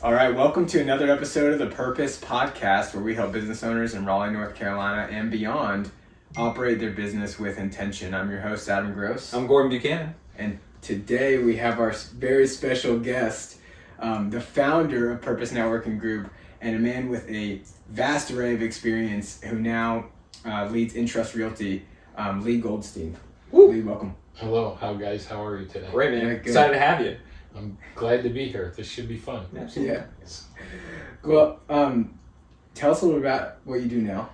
All right, welcome to another episode of the Purpose Podcast, where we help business owners in Raleigh, North Carolina and beyond operate their business with intention. I'm your host, Adam Gross. I'm Gordon Buchanan. And today we have our very special guest, the founder of Purpose Networking Group, and a man with a vast array of experience who now leads InTrust Realty, Lee Goldstein. Woo. Lee, welcome. Hello, how are you today? Great, man. Yeah, good. Excited to have you. I'm glad to be here. This should be fun. Absolutely. Yeah. Well, tell us a little about what you do now.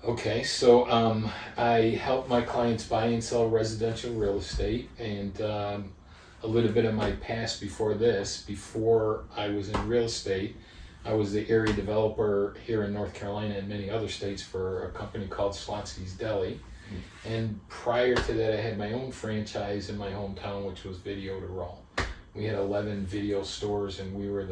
Okay, so I help my clients buy and sell residential real estate, and a little bit of my past before this. Before I was in real estate, I was the area developer here in North Carolina and many other states for a company called Slotsky's Deli. And prior to that, I had my own franchise in my hometown, which was Video to Raw. We had 11 video stores, and we were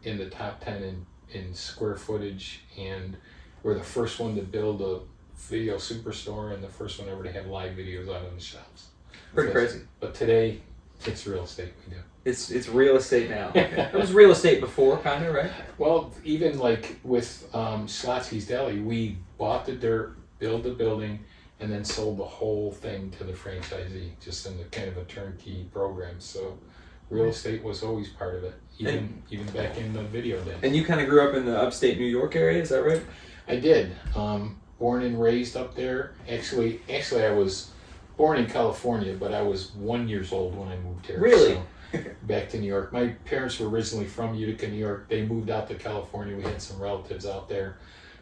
in the top 10 in square footage, and we're the first one to build a video superstore and the first one ever to have live videos out on the shelves. Pretty crazy. But today, it's real estate we do. It's real estate now. It was real estate before, kind of, right? Well, even like with Slotsky's Deli, we bought the dirt, built the building, and then sold the whole thing to the franchisee, just in the kind of a turnkey program. So real estate was always part of it, even back in the video days. And you kind of grew up in the upstate New York area, is that right? I did. Born and raised up there. Actually, I was born in California, but I was 1 year old when I moved here. Really? So, back to New York. My parents were originally from Utica, New York. They moved out to California. We had some relatives out there.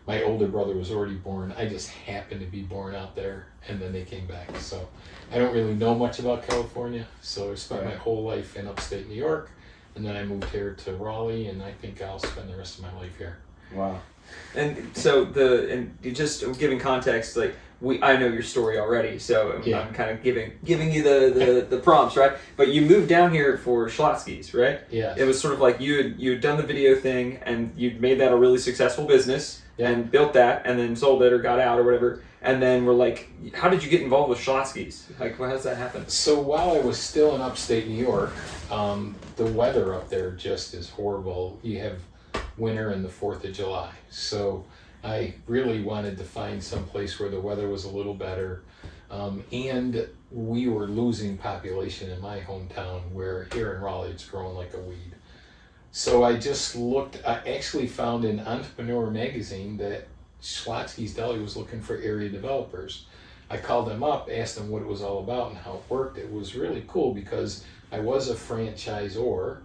My older brother was already born. I just happened to be born out there, and then they came back. So I don't really know much about California. So I spent my whole life in upstate New York, and then I moved here to Raleigh, and I think I'll spend the rest of my life here. Wow. And so you just giving context, like I know your story already, so Yeah. I'm kind of giving you the prompts, right? But you moved down here for Slotsky's, right? Yes. It was sort of like you'd done the video thing, and you'd made that a really successful business, Yeah. and built that, and then sold it or got out or whatever. And then we're like, how did you get involved with Slotsky's? Like, how does that happen? So while I was still in upstate New York, the weather up there just is horrible. You have winter and the 4th of July. So I really wanted to find some place where the weather was a little better. And we were losing population in my hometown, where here in Raleigh it's growing like a weed. So I actually found in Entrepreneur magazine that Slotsky's Deli was looking for area developers. I called them up, asked them what it was all about and how it worked. It was really cool because I was a franchisor,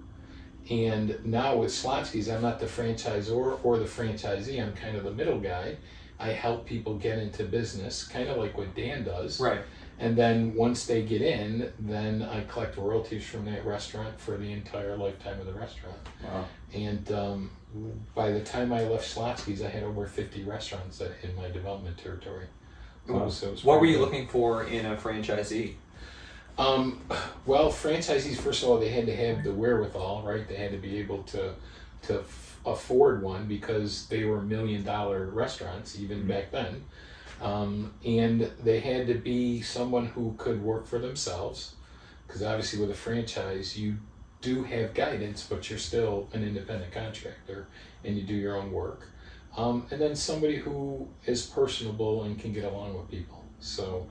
and now with Slotsky's, I'm not the franchisor or the franchisee. I'm kind of the middle guy. I help people get into business, kind of like what Dan does. Right. And then once they get in, then I collect royalties from that restaurant for the entire lifetime of the restaurant. Wow. And by the time I left Slotsky's, I had over 50 restaurants in my development territory. Wow. So it was What were pretty you good. looking for in a franchisee? Well, franchisees, first of all, they had to have the wherewithal, right? They had to be able to afford one, because they were $1 million restaurants even back then. And they had to be someone who could work for themselves, because obviously with a franchise, you do have guidance, but you're still an independent contractor and you do your own work. And then somebody who is personable and can get along with people. So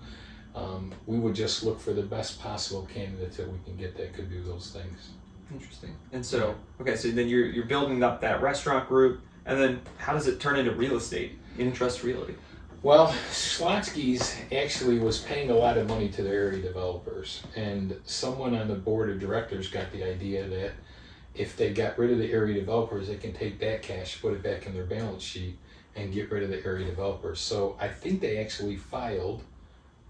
we would just look for the best possible candidates that we can get that could do those things. Interesting. And so, okay, so then you're building up that restaurant group, and then how does it turn into real estate, InTrust Realty? Well, Slotsky's actually was paying a lot of money to their area developers, and someone on the board of directors got the idea that if they got rid of the area developers, they can take that cash, put it back in their balance sheet, and get rid of the area developers. So I think they actually filed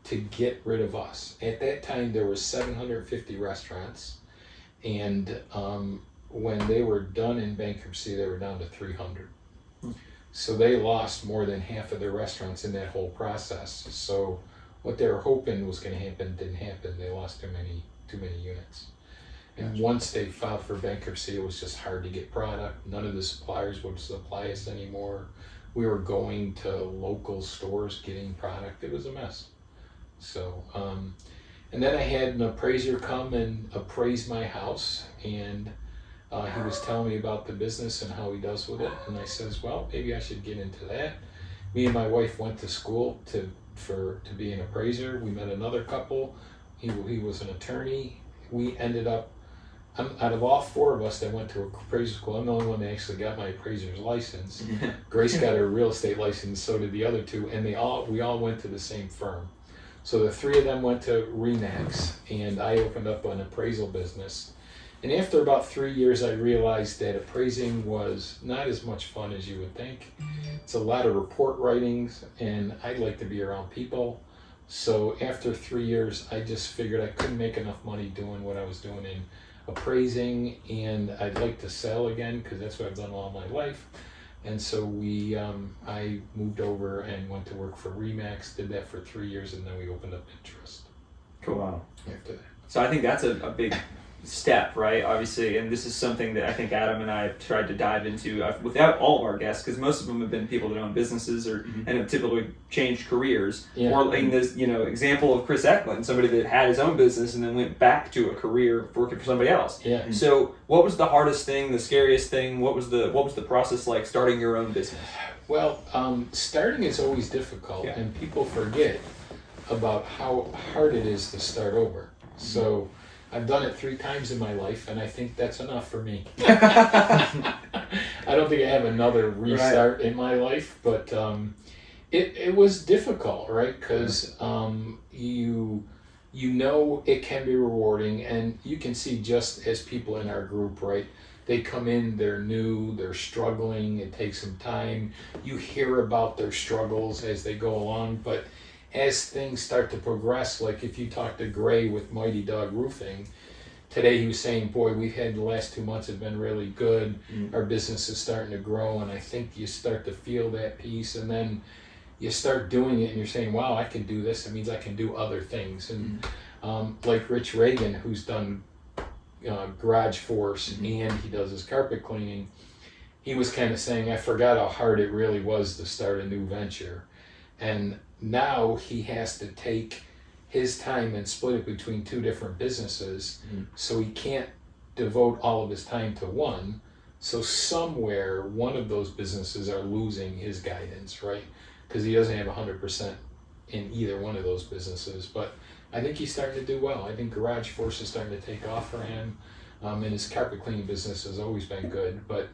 to get rid of us. At that time, there were 750 restaurants, and when they were done in bankruptcy, they were down to 300. So they lost more than half of their restaurants in that whole process. So what they were hoping was going to happen didn't happen. They lost too many units. And Gotcha. once they filed for bankruptcy, it was just hard to get product. None of the suppliers would supply us anymore. We were going to local stores getting product. It was a mess. So And then I had an appraiser come and appraise my house, and he was telling me about the business and how he does with it. And I says, well, maybe I should get into that. Me and my wife went to school to be an appraiser. We met another couple. He was an attorney. We ended up, out of all four of us that went to appraiser school, I'm the only one that actually got my appraiser's license. Grace got her real estate license, so did the other two, and we all went to the same firm. So the three of them went to RE/MAX, and I opened up an appraisal business. And after about 3 years, I realized that appraising was not as much fun as you would think. It's a lot of report writings, and I like to be around people. So after 3 years, I just figured I couldn't make enough money doing what I was doing in appraising, and I'd like to sell again because that's what I've done all my life. And so I moved over and went to work for RE/MAX, did that for 3 years, and then we opened up InTrust. Cool. Wow. After that. So I think that's a big step, right? Obviously, and this is something that I think Adam and I have tried to dive into without all of our guests, because most of them have been people that own businesses and have typically changed careers. Yeah. Or in this, example of Chris Eklund, somebody that had his own business and then went back to a career working for somebody else. Yeah. So, what was the hardest thing, the scariest thing? What was the process like starting your own business? Well, starting is always difficult, Yeah. and people forget about how hard it is to start over. So I've done it 3 times in my life, and I think that's enough for me. I don't think I have another restart in my life, but it was difficult, right? Because you know it can be rewarding, and you can see just as people in our group, right? They come in, they're new, they're struggling, it takes some time. You hear about their struggles as they go along, but as things start to progress, like if you talk to Gray with Mighty Dog Roofing, today he was saying, boy, we've had the last 2 months have been really good. Our business is starting to grow, and I think you start to feel that piece, and then you start doing it and you're saying, wow, I can do this. It means I can do other things. And like Rich Reagan, who's done Garage Force and he does his carpet cleaning, he was kind of saying, I forgot how hard it really was to start a new venture. And now he has to take his time and split it between 2 different businesses, so he can't devote all of his time to one. So somewhere one of those businesses are losing his guidance, right? Because he doesn't have 100% in either one of those businesses. But I think he's starting to do well. I think Garage Force is starting to take off for him, and his carpet cleaning business has always been good. But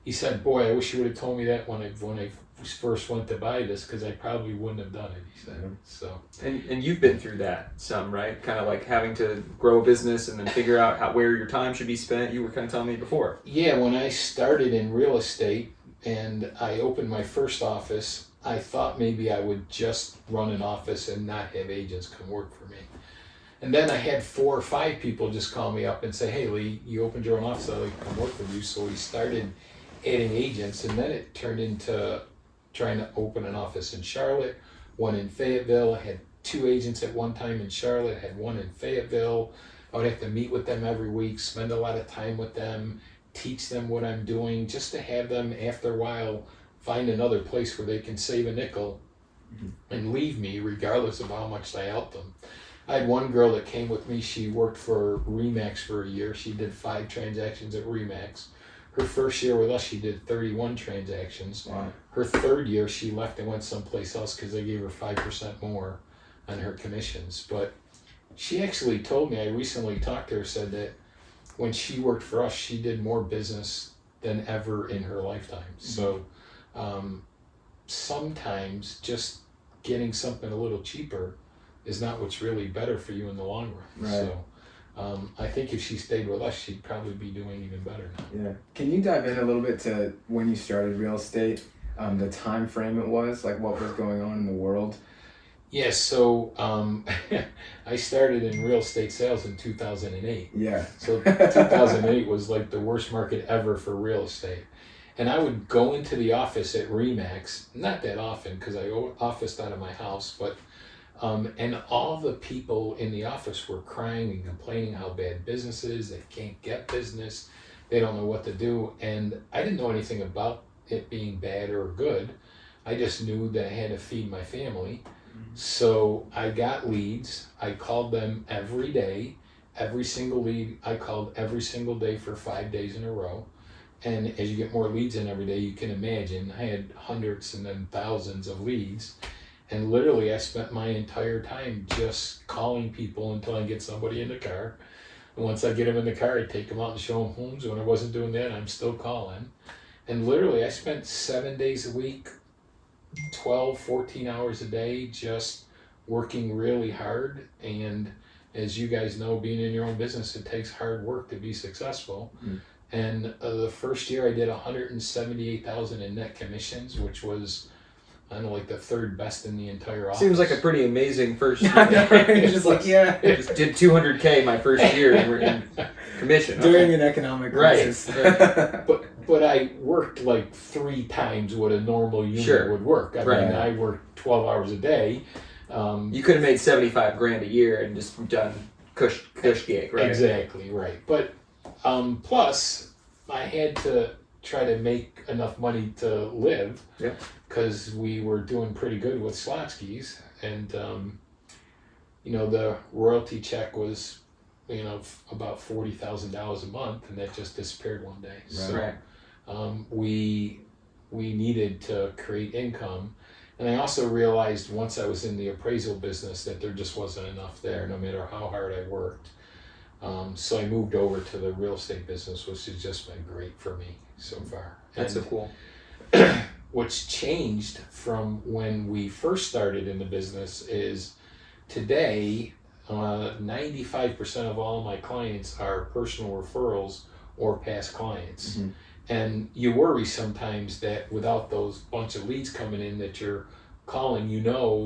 he said, boy, I wish you would have told me that when I first went to buy this, because I probably wouldn't have done it, he said. So. And you've been through that some, right? Kind of like having to grow a business and then figure out where your time should be spent. You were kind of telling me before. Yeah, when I started in real estate and I opened my first office, I thought maybe I would just run an office and not have agents come work for me. And then I had 4 or 5 people just call me up and say, hey Lee, you opened your own office, I'd like to come work with you. So we started adding agents, and then it turned into trying to open an office in Charlotte, one in Fayetteville. I had 2 agents at one time in Charlotte, had one in Fayetteville. I would have to meet with them every week, spend a lot of time with them, teach them what I'm doing, just to have them after a while find another place where they can save a nickel and leave me regardless of how much I help them. I had one girl that came with me. She worked for RE/MAX for a year. She did 5 transactions at RE/MAX. Her first year with us, she did 31 transactions. Wow. Her 3rd year, she left and went someplace else because they gave her 5% more on her commissions. But she actually told me, I recently talked to her, said that when she worked for us, she did more business than ever in her lifetime. So sometimes just getting something a little cheaper is not what's really better for you in the long run. Right. So I think if she stayed with us, she'd probably be doing even better now. Yeah. Can you dive in a little bit to when you started real estate, the time frame it was, like what was going on in the world? Yes, so I started in real estate sales in 2008. Yeah. So 2008 was like the worst market ever for real estate. And I would go into the office at RE/MAX, not that often because I officed out of my house, but and all the people in the office were crying and complaining how bad business is, they can't get business, they don't know what to do. And I didn't know anything about it being bad or good. I just knew that I had to feed my family. So I got leads. I called them every day. Every single lead I called every single day for 5 days in a row. And as you get more leads in every day, you can imagine I had hundreds and then thousands of leads. And literally I spent my entire time just calling people until I get somebody in the car. And once I get them in the car, I take them out and show them homes. When I wasn't doing that, I'm still calling. And literally I spent 7 days a week, 12, 14 hours a day, just working really hard. And as you guys know, being in your own business, it takes hard work to be successful. And the first year I did 178,000 in net commissions, which was, I don't know, like the third best in the entire office. Seems like a pretty amazing first year. It's just like, yeah. Just did 200K my first year in commission. During an economic crisis. Right. But I worked like 3 times what a normal unit Sure. would work. I Right. mean, I worked 12 hours a day. You could have made 75 grand a year and just done cush gig, right? Exactly, right. But plus, I had to try to make enough money to live. Yeah. Because we were doing pretty good with slot skis. And, the royalty check was, about $40,000 a month, and that just disappeared one day. Right. So we needed to create income. And I also realized once I was in the appraisal business that there just wasn't enough there, no matter how hard I worked. So I moved over to the real estate business, which has just been great for me so far. That's so cool. What's changed from when we first started in the business is today, 95% of all my clients are personal referrals or past clients. And you worry sometimes that without those bunch of leads coming in that you're calling,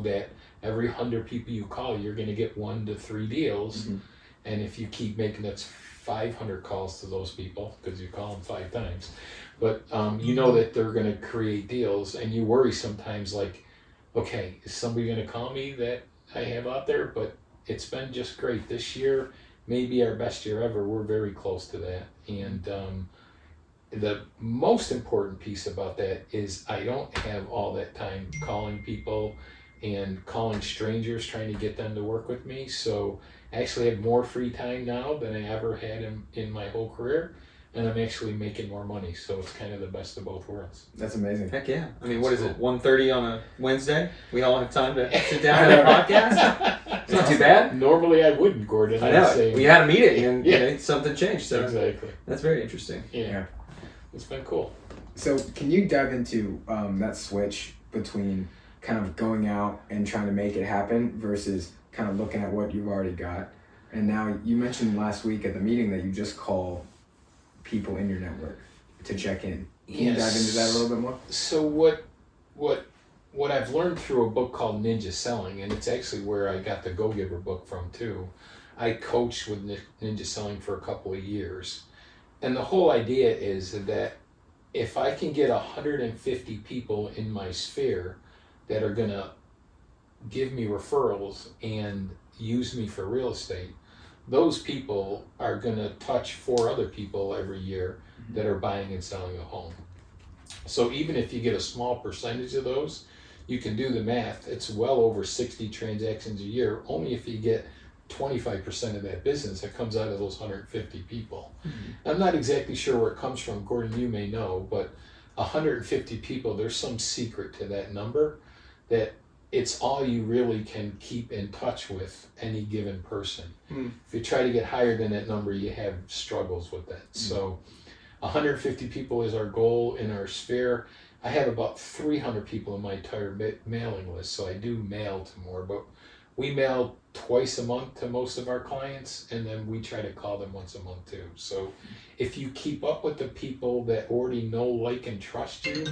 that every 100 people you call, you're going to get 1 to 3 deals. And if you keep making that's 500 calls to those people, because you call them 5 times, but that they're going to create deals, and you worry sometimes like, okay, is somebody going to call me that I have out there? But it's been just great. This year, maybe our best year ever. We're very close to that. And the most important piece about that is I don't have all that time calling people and calling strangers trying to get them to work with me. So I actually have more free time now than I ever had in my whole career, and I'm actually making more money. So it's kind of the best of both worlds. That's amazing. Heck yeah. I mean, what is it, 1:30 on a Wednesday? We all have time to sit down and have a podcast? It's not too bad. Normally I wouldn't, Gordon. I know. We had a meeting and something changed. So Exactly. that's very interesting. Yeah. It's been cool. So can you dive into that switch between kind of going out and trying to make it happen versus kind of looking at what you've already got? And now you mentioned last week at the meeting that you just call people in your network to check in. Can you dive into that a little bit more? So what I've learned through a book called Ninja Selling, and it's actually where I got the Go Giver book from too. I coached with Ninja Selling for a couple of years. And the whole idea is that if I can get 150 people in my sphere that are going to give me referrals and use me for real estate, those people are going to touch 4 other people every year that are buying and selling a home. So even if you get a small percentage of those, you can do the math. It's well over 60 transactions a year, only if you get 25% of that business that comes out of those 150 people. I'm not exactly sure where it comes from. Gordon, you may know, but 150 people, there's some secret to that number that it's all you really can keep in touch with any given person. If you try to get higher than that number, you have struggles with that. So 150 people is our goal in our sphere. I have about 300 people in my entire mailing list, so I do mail to more, but we mail twice a month to most of our clients, and then we try to call them once a month too. So if you keep up with the people that already know, like, and trust you,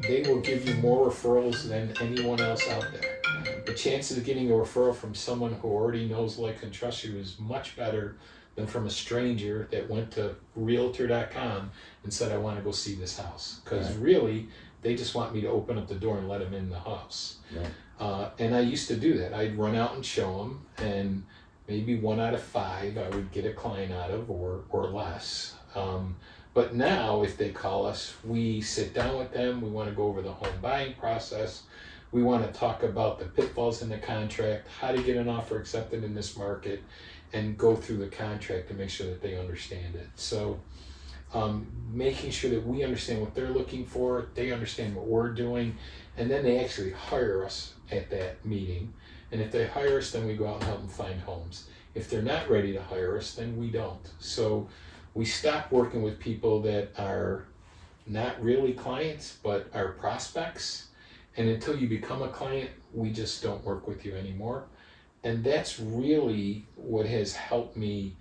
they will give you more referrals than anyone else out there. The chances of getting a referral from someone who already knows, like, and trusts you is much better than from a stranger that went to realtor.com and said, I want to go see this house. Because really, they just want me to open up the door and let them in the house. And I used to do that. I'd run out and show them, and maybe 1 out of 5 I would get a client out of, or less. But now if they call us, we sit down with them, we want to go over the home buying process, We want to talk about the pitfalls in the contract, how to get an offer accepted in this market, and go through the contract to make sure that they understand it. So making sure that we understand what they're looking for, they understand what we're doing, and then they actually hire us at that meeting. And if they hire us, then we go out and help them find homes. If they're not ready to hire us, then we don't. So we stop working with people that are not really clients, but are prospects. And until you become a client, we just don't work with you anymore. And that's really what has helped me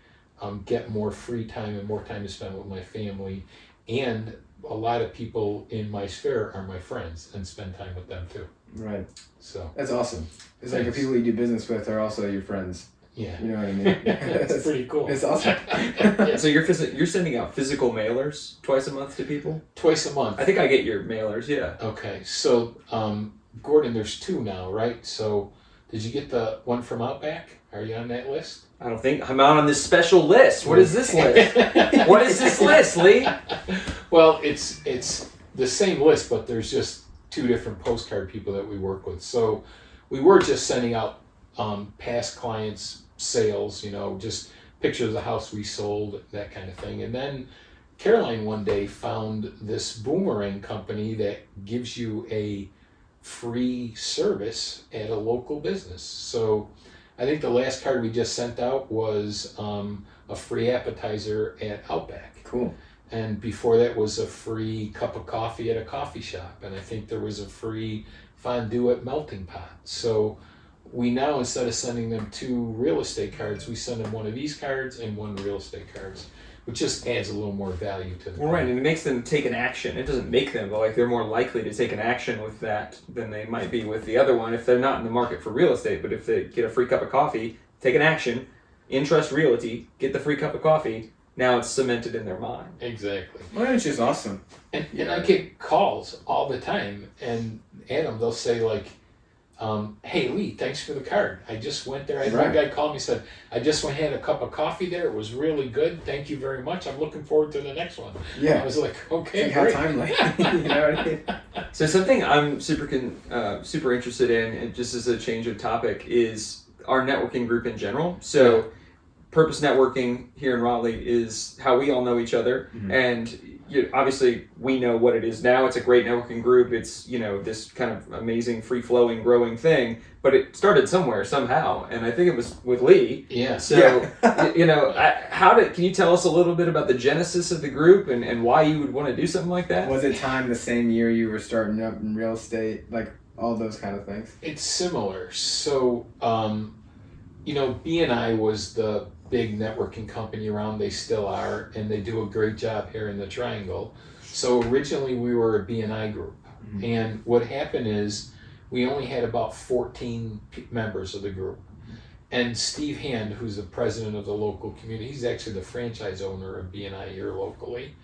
get more free time and more time to spend with my family. And a lot of people in my sphere are my friends and spend time with them too. Right. So that's awesome. It's like the people you do business with are also your friends. Yeah. You know what I mean? It's pretty cool. It's awesome. Yeah, so you're sending out physical mailers twice a month to people? Twice a month. I think I get your mailers, yeah. Okay, so Gordon, there's 2 now, right? So did you get the one from Outback? Are you on that list? I don't think I'm out on this special list. What is this list? What is this list, Lee? Well, it's the same list, but there's just 2 different postcard people that we work with. So we were just sending out past clients' sales, just pictures of the house we sold, that kind of thing. And then Caroline one day found this boomerang company that gives you a free service at a local business. So I think the last card we just sent out was a free appetizer at Outback. Cool. And before that was a free cup of coffee at a coffee shop. And I think there was a free fondue at Melting Pot. So we now, instead of sending them 2 real estate cards, we send them one of these cards and 1 real estate cards, which just adds a little more value to them. Well, right, and it makes them take an action. It doesn't make them, but like they're more likely to take an action with that than they might be with the other one if they're not in the market for real estate. But if they get a free cup of coffee, take an action, InTrust Realty, get the free cup of coffee, now it's cemented in their mind. Exactly. Well, it's just awesome. And I get calls all the time, and Adam, they'll say like, hey Lee, thanks for the card. I just went there. I had one guy called me and said, I just went and had a cup of coffee there. It was really good. Thank you very much. I'm looking forward to the next one. Yeah. I was like, okay, it's like great. how timely. You know what I mean? So something I'm super interested in, and just as a change of topic, is our networking group in general. So Purpose Networking here in Raleigh is how we all know each other. Mm-hmm. And obviously we know what it is now. It's a great networking group. It's, this kind of amazing, free-flowing, growing thing. But it started somewhere, somehow. And I think it was with Lee. Yeah. So, can you tell us a little bit about the genesis of the group and why you would want to do something like that? Was it time the same year you were starting up in real estate? Like all those kind of things? It's similar. So, B&I was the big networking company around. They still are, and they do a great job here in the Triangle. So originally we were a B&I group. Mm-hmm. And what happened is we only had about 14 members of the group. And Steve Hand, who's the president of the local community, he's actually the franchise owner of B&I here locally.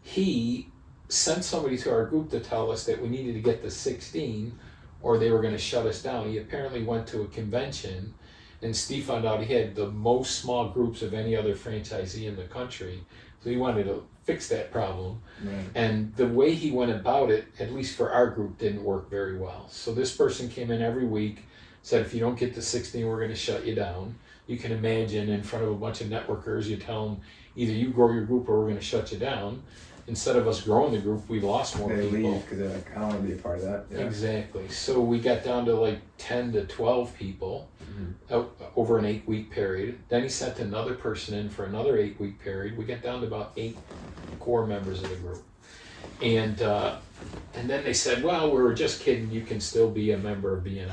He sent somebody to our group to tell us that we needed to get to 16 or they were going to shut us down. He apparently went to a convention, and Steve found out he had the most small groups of any other franchisee in the country. So he wanted to fix that problem. Right. And the way he went about it, at least for our group, didn't work very well. So this person came in every week, said, if you don't get to 16, we're going to shut you down. You can imagine in front of a bunch of networkers, you tell them, either you grow your group or we're going to shut you down. Instead of us growing the group, we lost more people. They leave because they're like, I don't want to be a part of that. Yeah. Exactly. So we got down to like 10 to 12 people over an 8-week period. Then he sent another person in for another 8-week period. We got down to about 8 core members of the group. And then they said, well, we were just kidding. You can still be a member of BNI.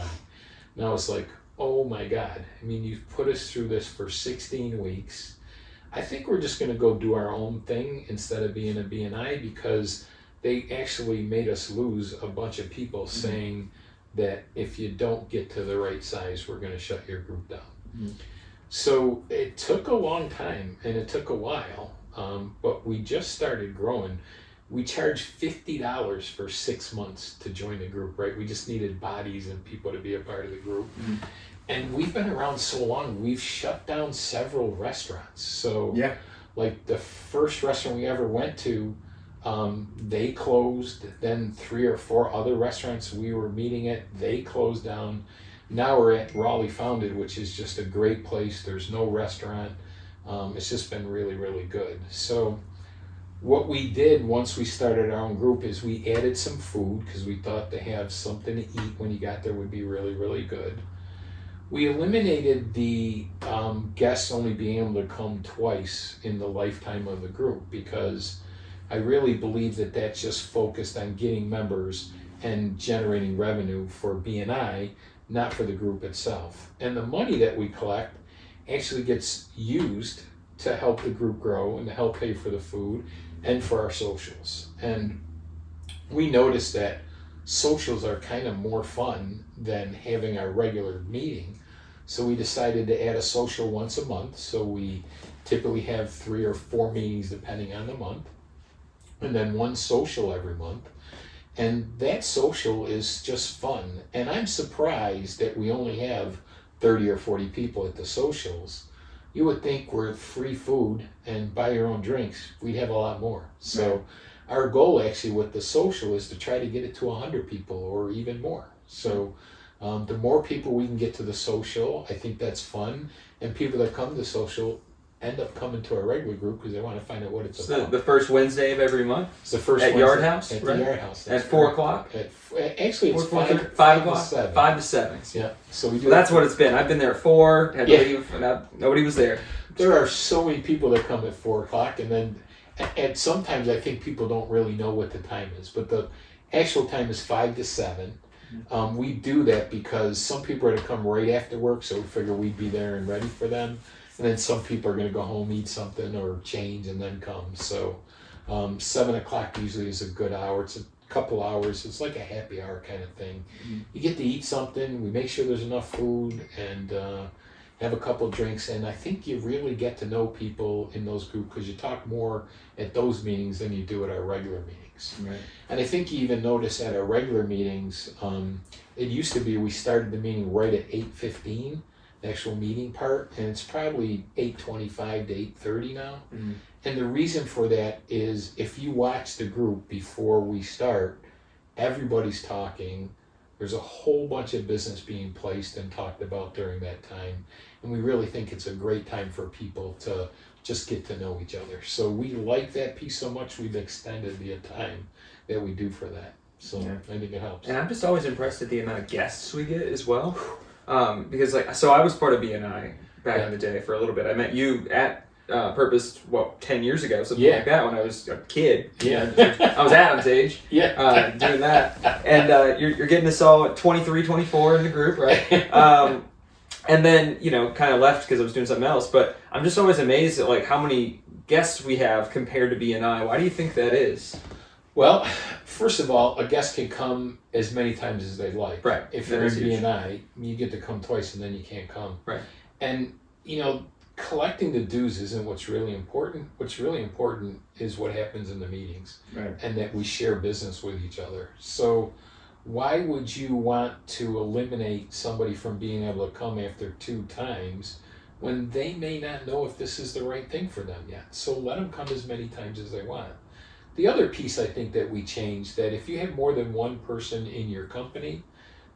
And I was like, oh my God. I mean, you've put us through this for 16 weeks. I think we're just going to go do our own thing instead of being a BNI, because they actually made us lose a bunch of people saying that if you don't get to the right size, we're going to shut your group down. So it took a long time and it took a while, but we just started growing. We charged $50 for 6 months to join the group, right? We just needed bodies and people to be a part of the group. And we've been around so long, we've shut down several restaurants. So like the first restaurant we ever went to, They closed. Then 3 or 4 other restaurants we were meeting at, they closed down. Now we're at Raleigh Founded, which is just a great place. There's no restaurant. It's just been really, really good. So what we did once we started our own group is we added some food because we thought to have something to eat when you got there would be really, really good. We eliminated the guests only being able to come twice in the lifetime of the group because I really believe that that's just focused on getting members and generating revenue for BNI, not for the group itself. And the money that we collect actually gets used to help the group grow and to help pay for the food and for our socials. And we noticed that socials are kind of more fun than having our regular meeting. So we decided to add a social once a month. So we typically have 3 or 4 meetings depending on the month, and then one social every month. And that social is just fun. And I'm surprised that we only have 30 or 40 people at the socials. You would think with free food and buy your own drinks, we'd have a lot more. So Right. our goal actually with the social is to try to get it to 100 people or even more. So the more people we can get to the social, I think that's fun. And people that come to social end up coming to our regular group because they want to find out what it's So about. the first Wednesday of every month It's the first at Wednesday Yard House, at right? the Yard House. At That's 4 correct. o'clock. Actually, it's 4:30, 5 o'clock, to 7. 5 to 7. Yeah. So we do. Well, that's what it's been. I've been there at 4. Had to Yeah. leave, and nobody was there. There are so many people that come at 4 o'clock, and then, and sometimes I think people don't really know what the time is, but the actual time is 5 to 7. We do that because some people are going to come right after work, so we figure we'd be there and ready for them. And then some people are going to go home, eat something, or change, and then come. So 7 o'clock usually is a good hour. It's a couple hours. It's like a happy hour kind of thing. You get to eat something. We make sure there's enough food and have a couple drinks. And I think you really get to know people in those groups because you talk more at those meetings than you do at our regular meetings. Right. And I think you even notice at our regular meetings, it used to be we started the meeting right at 8:15. The actual meeting part, and it's probably 8:25 to 8:30 now. Mm-hmm. And the reason for that is if you watch the group before we start, everybody's talking. There's a whole bunch of business being placed and talked about during that time. And we really think it's a great time for people to just get to know each other. So we like that piece so much, we've extended the time that we do for that. So Yeah. I think it helps. And I'm just always impressed at the amount of guests we get as well. Because so I was part of BNI back in the day for a little bit. I met you at Purpose, 10 years ago, something like that, when I was a kid. Yeah. I was Adam's age. Yeah. Doing that. And you're getting us all at 23, 24 in the group, right? And then, kind of left because I was doing something else. But I'm just always amazed at how many guests we have compared to BNI. Why do you think that is? Well, first of all, a guest can come as many times as they like. Right. If That you're in is huge. BNI, you get to come twice and then you can't come. Right. And, collecting the dues isn't what's really important. What's really important is what happens in the meetings. Right. And that we share business with each other. So why would you want to eliminate somebody from being able to come after 2 times when they may not know if this is the right thing for them yet? So let them come as many times as they want. The other piece I think that we changed, that if you have more than one person in your company,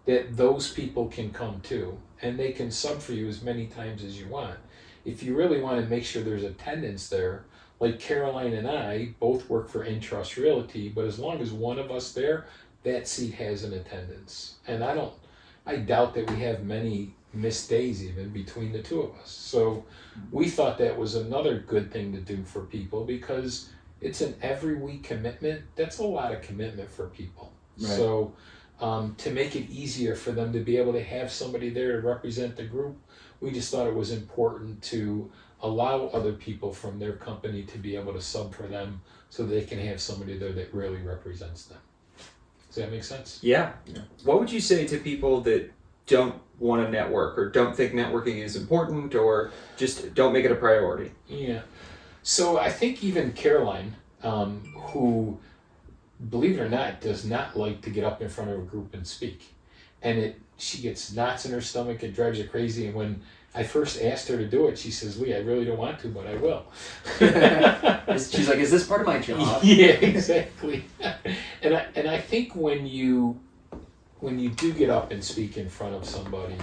that those people can come too, and they can sub for you as many times as you want. If you really want to make sure there's attendance there, like Caroline and I both work for InTrust Realty, but as long as one of us there, that seat has an attendance. And I doubt that we have many missed days even between the 2 of us. So we thought that was another good thing to do for people because it's an every week commitment. That's a lot of commitment for people. Right. So to make it easier for them to be able to have somebody there to represent the group, we just thought it was important to allow other people from their company to be able to sub for them so they can have somebody there that really represents them. Does that make sense? Yeah. What would you say to people that don't want to network or don't think networking is important or just don't make it a priority? Yeah. So I think even Caroline, who, believe it or not, does not like to get up in front of a group and speak. And she gets knots in her stomach, it drives her crazy. And when I first asked her to do it. She says, Lee, I really don't want to, but I will. She's like, is this part of my job? Yeah, exactly. And I think when you do get up and speak in front of somebody,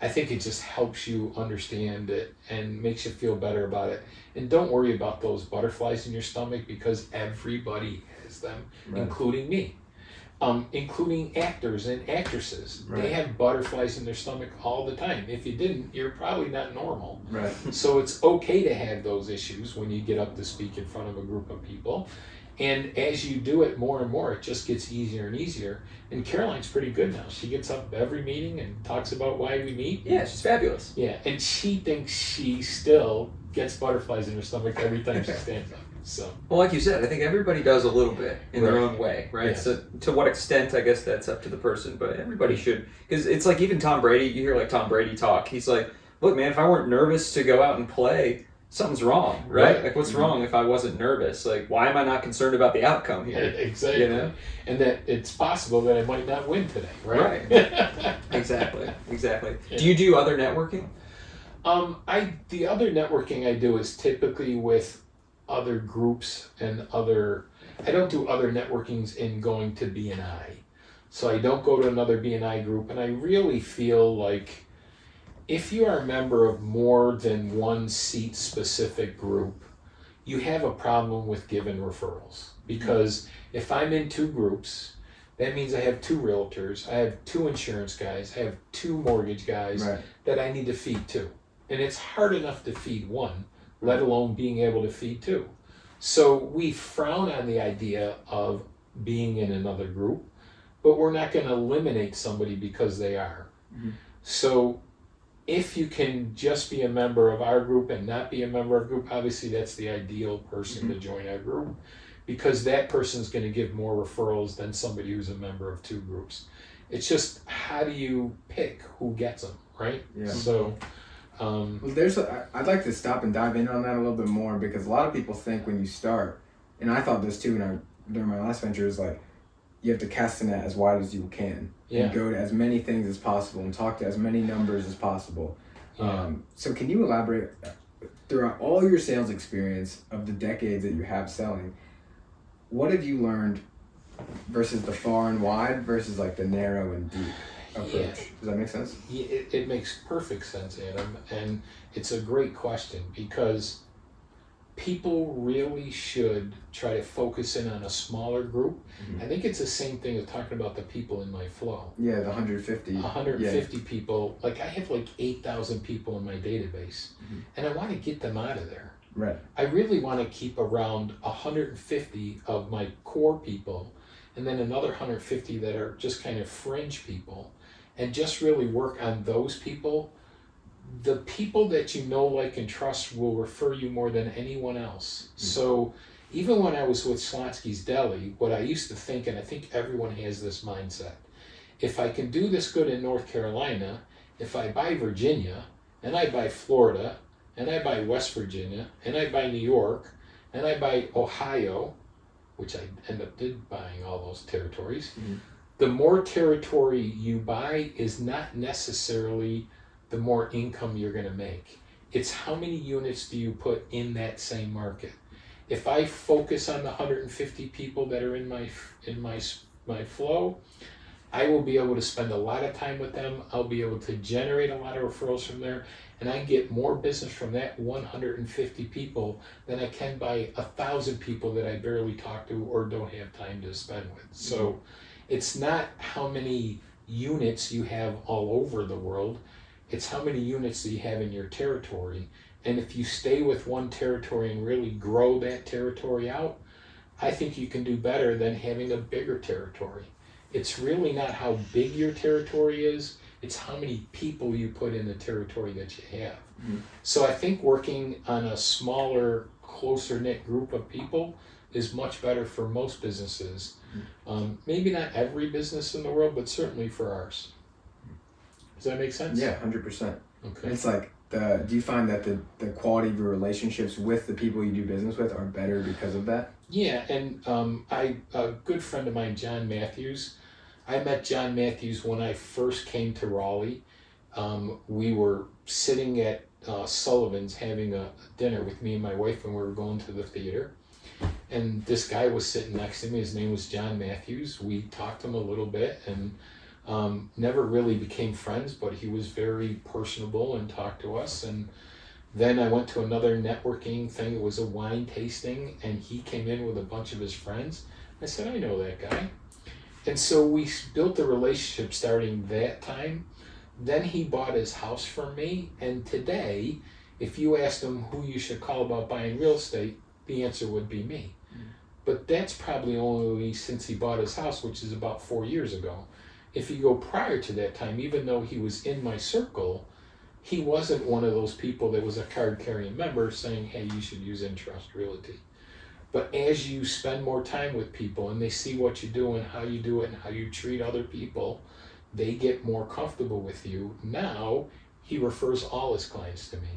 I think it just helps you understand it and makes you feel better about it. And don't worry about those butterflies in your stomach, because everybody has them, Right. including me. Including actors and actresses. Right. They have butterflies in their stomach all the time. If you didn't, you're probably not normal. Right. So it's okay to have those issues when you get up to speak in front of a group of people. And as you do it more and more, it just gets easier and easier. And Caroline's pretty good now. She gets up every meeting and talks about why we meet. Yeah, she's fabulous. Yeah, and she thinks she still gets butterflies in her stomach every time she stands up. So, Well, like you said, I think everybody does a little bit in their Right. own way, right? Yes. So to what extent, I guess that's up to the person, but everybody should. Because it's like even Tom Brady, you hear like Tom Brady talk, he's like, look, man, if I weren't nervous to go out and play, something's wrong, right? Right. Like, what's wrong if I wasn't nervous? Like, why am I not concerned about the outcome here? exactly. You know? And that it's possible that I might not win today, right? Exactly. Yeah. Do you do other networking? The other networking I do is typically with other groups and I don't do other networkings in going to BNI. So I don't go to another BNI group, and I really feel like if you are a member of more than one seat specific group, you have a problem with giving referrals. Because if I'm in two groups, that means I have two realtors, I have two insurance guys, I have two mortgage guys Right. that I need to feed two. And it's hard enough to feed one, let alone being able to feed two. So we frown on the idea of being in another group, but we're not going to eliminate somebody because they are. Mhm. So if you can just be a member of our group and not be a member of a group, obviously that's the ideal person to join our group, because that person's going to give more referrals than somebody who's a member of two groups. It's just, how do you pick who gets them, right? Yeah. So, Well, I'd like to stop and dive in on that a little bit more, because a lot of people think when you start, and I thought this too during my last venture, is like you have to cast the net as wide as you can Yeah. and go to as many things as possible and talk to as many numbers as possible. Yeah. So can you elaborate throughout all your sales experience of the decades that you have selling, what have you learned versus the far and wide versus like the narrow and deep approach? Yeah. Does that make sense? Yeah, it makes perfect sense, Adam, and it's a great question, because people really should try to focus in on a smaller group. Mhm. I think it's the same thing as talking about the people in my flow. Yeah, the 150. 150 people, like I have like 8,000 people in my database, Mhm. and I want to get them out of there. Right. I really want to keep around 150 of my core people, and then another 150 that are just kind of fringe people, and just really work on those people. The people that you know, like, and trust will refer you more than anyone else. So even when I was with Slotsky's Deli, what I used to think, and I think everyone has this mindset, if I can do this good in North Carolina, if I buy Virginia, and I buy Florida, and I buy West Virginia, and I buy New York, and I buy Ohio, which I end up buying all those territories, Mhm. the more territory you buy is not necessarily the more income you're going to make. It's how many units do you put in that same market. If I focus on the 150 people that are in my flow, I will be able to spend a lot of time with them. I'll be able to generate a lot of referrals from there, and I get more business from that 150 people than I can by 1,000 people that I barely talk to or don't have time to spend with. So it's not how many units you have all over the world, it's how many units that you have in your territory. And if you stay with one territory and really grow that territory out, I think you can do better than having a bigger territory. It's really not how big your territory is, it's how many people you put in the territory that you have. Mhm. So I think working on a smaller, closer knit group of people is much better for most businesses. Maybe not every business in the world, but certainly for ours. Does that make sense? Yeah, 100%. Okay. It's like do you find that the quality of your relationships with the people you do business with are better because of that? Yeah, and a good friend of mine, John Matthews, I met John Matthews when I first came to Raleigh. we were sitting at Sullivan's having a dinner with me and my wife, and we were going to the theater. And this guy was sitting next to me. His name was John Matthews. We talked to him a little bit and never really became friends, but he was very personable and talked to us. And then I went to another networking thing. It was a wine tasting, and he came in with a bunch of his friends. I said, I know that guy. And so we built a relationship starting that time. Then he bought his house from me, and today, if you asked him who you should call about buying real estate, the answer would be me. But that's probably only since he bought his house, which is about 4 years ago. If you go prior to that time, even though he was in my circle, he wasn't one of those people that was a card-carrying member saying, hey, you should use InTrust Realty. But as you spend more time with people and they see what you do and how you do it and how you treat other people, they get more comfortable with you. Now, he refers all his clients to me.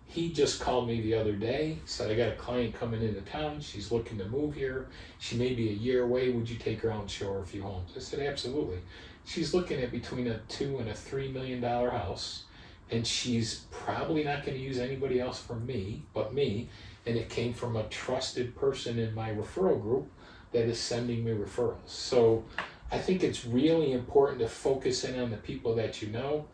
He just called me the other day, said, I got a client coming into town. She's looking to move here. She may be a year away. Would you take her out and show her a few homes? I said, absolutely. She's looking at between a $2 and a $3 million house, and she's probably not going to use anybody else from me but me. And it came from a trusted person in my referral group that is sending me referrals. So I think it's really important to focus in on the people that you know.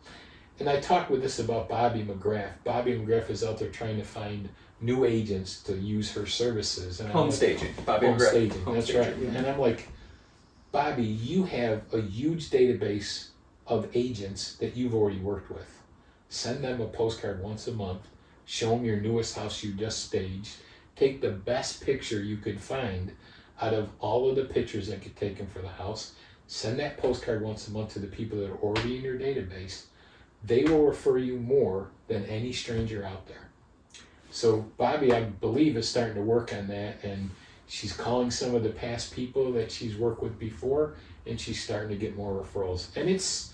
And I talked with this about Bobby McGrath. Bobby McGrath is out there trying to find new agents to use her services. And Home staging. Bobby home McGrath. staging, Home that's staging. right. And I'm like, Bobby, you have a huge database of agents that you've already worked with. Send them a postcard once a month. Show them your newest house you just staged. Take the best picture you could find out of all of the pictures that get taken for the house. Send that postcard once a month to the people that are already in your database. They will refer you more than any stranger out there. So Bobby, I believe, is starting to work on that, and she's calling some of the past people that she's worked with before, and she's starting to get more referrals. And it's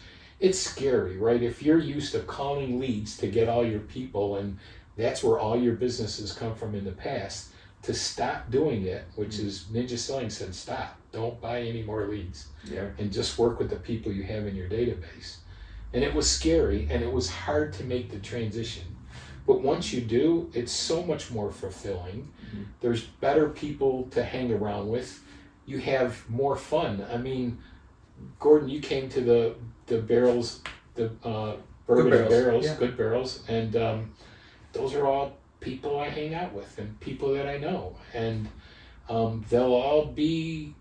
scary, right? If you're used to calling leads to get all your people, and that's where all your businesses come from in the past, to stop doing it, which is Ninja Selling said, stop. Don't buy any more leads. Yeah. And just work with the people you have in your database. And it was scary, and it was hard to make the transition. But once you do, it's so much more fulfilling. Mm-hmm. There's better people to hang around with. You have more fun. I mean, Gordon, you came to the barrels, the bourbon barrels, yeah. Good barrels, and those are all people I hang out with and people that I know. And they'll all be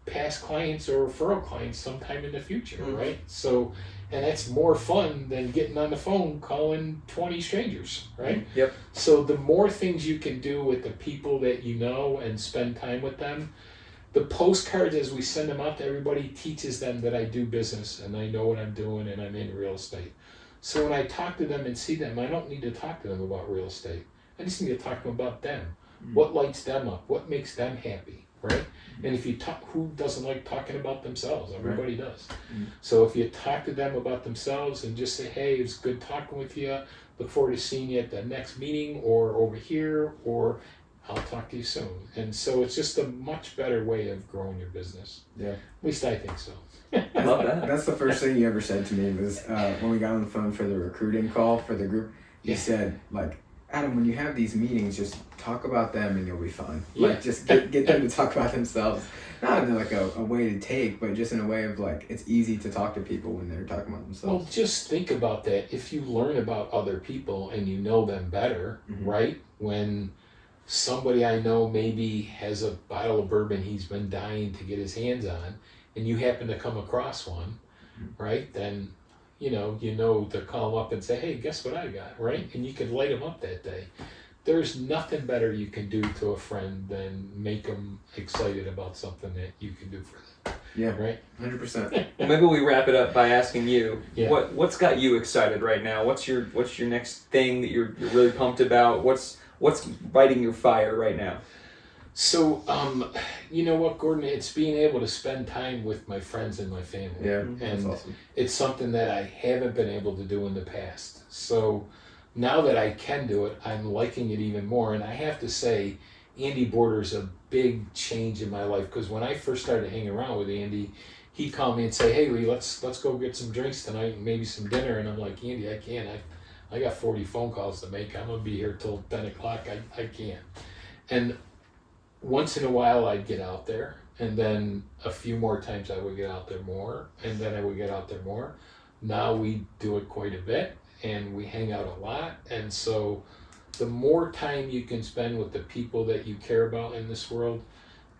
past clients or referral clients sometime in the future, mm-hmm. right? So, and that's more fun than getting on the phone calling 20 strangers, right? Yep. So the more things you can do with the people that you know and spend time with them, the postcards as we send them out to everybody teaches them that I do business and I know what I'm doing and I'm in real estate. So when I talk to them and see them, I don't need to talk to them about real estate. I just need to talk to them about them. Mm-hmm. What lights them up? What makes them happy, right? Mm-hmm. And if you talk, who doesn't like talking about themselves? Everybody right. does. Mm-hmm. So if you talk to them about themselves and just say, hey, it's good talking with you. Look forward to seeing you at the next meeting or over here, or I'll talk to you soon. And so it's just a much better way of growing your business. Yeah. At least I think so. I love that. That's the first thing you ever said to me was when we got on the phone for the recruiting call for the group. You said, like, Adam, when you have these meetings, just talk about them and you'll be fine. Yeah. Like, just get them to talk about themselves. Not in like a way to take, but just in a way of like, it's easy to talk to people when they're talking about themselves. Well, just think about that. If you learn about other people and you know them better, mm-hmm. right? When somebody I know maybe has a bottle of bourbon he's been dying to get his hands on, and you happen to come across one, mm-hmm. right? Then you know to call them up and say, hey, guess what I got, right? And you can light them up that day. There's nothing better you can do to a friend than make them excited about something that you can do for them. Yeah, right. 100%. Well, maybe we wrap it up by asking you, yeah. what's got you excited right now? What's your next thing that you're really pumped about? What's lighting your fire right now? So, you know what, Gordon? It's being able to spend time with my friends and my family. Yeah, and that's awesome. It's something that I haven't been able to do in the past. So now that I can do it, I'm liking it even more. And I have to say, Andy Border's a big change in my life, because when I first started hanging around with Andy, he'd call me and say, "Hey Lee, let's go get some drinks tonight and maybe some dinner." And I'm like, "Andy, I can't. I got 40 phone calls to make. I'm gonna be here till 10 o'clock. I can't." And once in a while I'd get out there, and then a few more times I would get out there more, and then I would get out there more. Now we do it quite a bit, and we hang out a lot. And so the more time you can spend with the people that you care about in this world,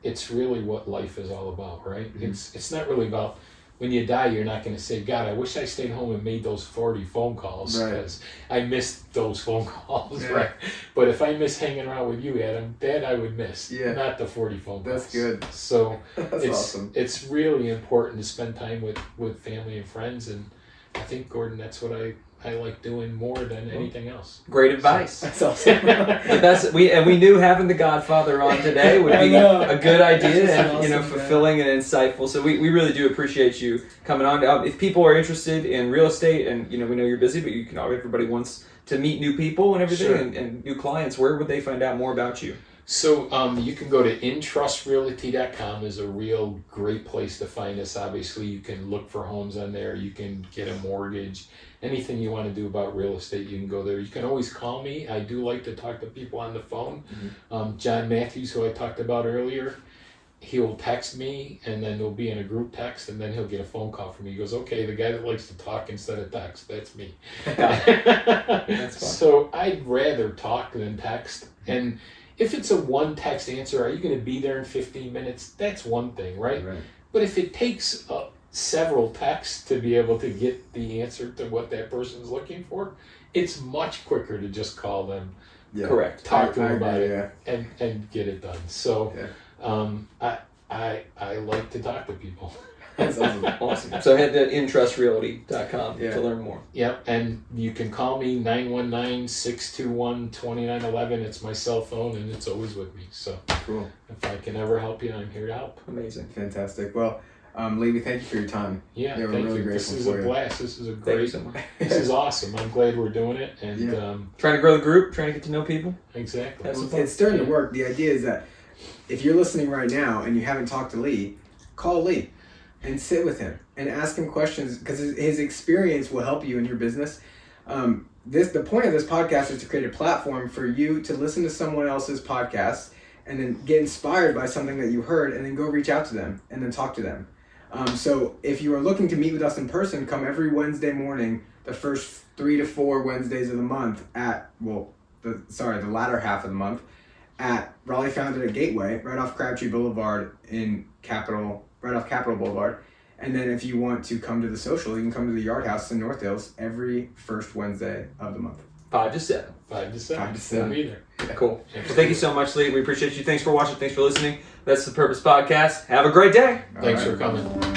it's really what life is all about, right? Mm-hmm. It's not really about, when you die, you're not going to say, "God, I wish I stayed home and made those 40 phone calls because I missed those phone calls," right? But if I miss hanging around with you, Adam, that I would miss, not the 40 phone calls. That's good. So That's awesome. It's really important to spend time with family and friends, and I think, Gordon, that's what I like doing more than anything else. Great advice. That's awesome. We knew having the Godfather on today would be a good idea and awesome, fulfilling and insightful. So we really do appreciate you coming on. If people are interested in real estate, and we know you're busy, but you can. Everybody wants to meet new people and everything, Sure. and new clients. Where would they find out more about you? So you can go to InTrustRealty.com is a real great place to find us. Obviously, you can look for homes on there. You can get a mortgage. Anything you want to do about real estate, you can go there. You can always call me. I do like to talk to people on the phone. Mm-hmm. John Matthews, who I talked about earlier, he will text me, and then we'll be in a group text, and then he'll get a phone call from me. He goes, "Okay, the guy that likes to talk instead of text, that's me." That's fun. So I'd rather talk than text. And if it's a one text answer, "Are you going to be there in 15 minutes? That's one thing, right? But if it takes several texts to be able to get the answer to what that person's looking for, it's much quicker to just call them, Correct, talk to them about it, and get it done. So I like to talk to people. That's awesome. Awesome. So head to InTrustRealty.com to learn more. Yep, and you can call me 919-621-2911. It's my cell phone, and it's always with me. So Cool. if I can ever help you, I'm here to help. Amazing. Fantastic. Well, Lee, thank you for your time. Yeah, we're thank really you. grateful This is for a you. blast. This is a Thank you great. so much. This is awesome. I'm glad we're doing it, and Trying to grow the group, trying to get to know people. exactly. Have some fun. It's starting to work. The idea is that if you're listening right now and you haven't talked to Lee, call Lee and sit with him and ask him questions, because his experience will help you in your business. The point of this podcast is to create a platform for you to listen to someone else's podcast and then get inspired by something that you heard, and then go reach out to them and then talk to them. So if you are looking to meet with us in person, come every Wednesday morning, the first 3 to 4 Wednesdays of the month the latter half of the month, at Raleigh Founded at Gateway, right off Crabtree Boulevard right off Capitol Boulevard. And then if you want to come to the social, you can come to the Yard House in North Hills every first Wednesday of the month. 5 to 7. 5 to 7. 5 to 7. We'll be there. Cool. Well, thank you so much, Lee. We appreciate you. Thanks for watching. Thanks for listening. That's the Purpose Podcast. Have a great day. Thanks for coming.